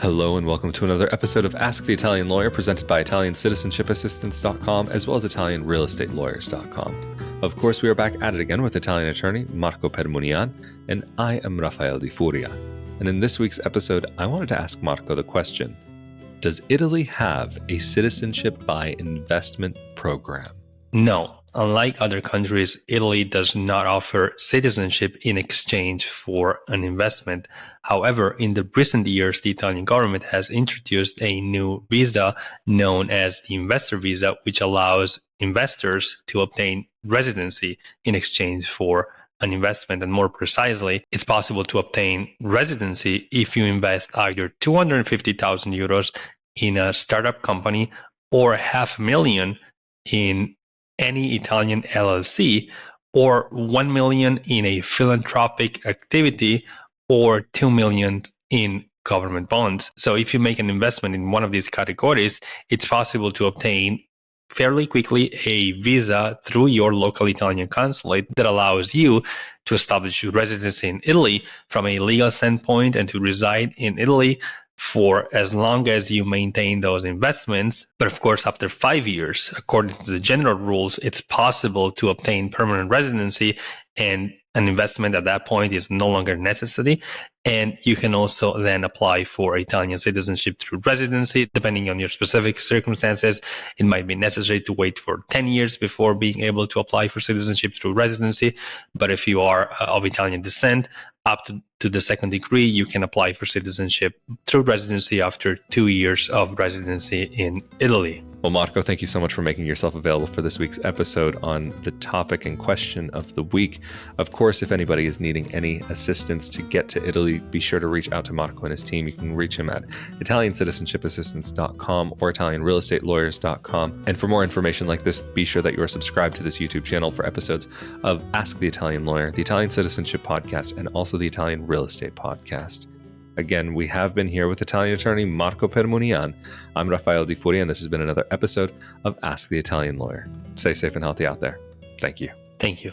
Hello and welcome to another episode of Ask the Italian Lawyer presented by ItalianCitizenshipassistance.com as well as ItalianRealEstateLawyers.com. Of course, we are back at it again with Italian attorney Marco Permunian, and I am Rafael Di Furia. And in this week's episode, I wanted to ask Marco the question, does Italy have a citizenship by investment program? No. Unlike other countries, Italy does not offer citizenship in exchange for an investment. However, in the recent years, the Italian government has introduced a new visa known as the investor visa, which allows investors to obtain residency in exchange for an investment. And more precisely, it's possible to obtain residency if you invest either 250,000 euros in a startup company or $500,000 in any Italian LLC, or 1 million in a philanthropic activity, or 2 million in government bonds. So if you make an investment in one of these categories, it's possible to obtain fairly quickly a visa through your local Italian consulate that allows you to establish your residency in Italy from a legal standpoint and to reside in Italy for as long as you maintain those investments. But of course, after 5 years, according to the general rules, it's possible to obtain permanent residency, and an investment at that point is no longer necessary. And you can also then apply for Italian citizenship through residency. Depending on your specific circumstances, it might be necessary to wait for 10 years before being able to apply for citizenship through residency. But if you are of Italian descent, up to the second degree, you can apply for citizenship through residency after 2 years of residency in Italy. Well, Marco, thank you so much for making yourself available for this week's episode on the topic and question of the week. Of course, if anybody is needing any assistance to get to Italy, be sure to reach out to Marco and his team. You can reach him at ItalianCitizenshipassistance.com or ItalianRealEstateLawyers.com. And for more information like this, be sure that you are subscribed to this YouTube channel for episodes of Ask the Italian Lawyer, the Italian Citizenship Podcast, and also the Italian Real Estate Podcast. Again, we have been here with Italian attorney Marco Permunian. I'm Rafael Di Furia, and this has been another episode of Ask the Italian Lawyer. Stay safe and healthy out there. Thank you. Thank you.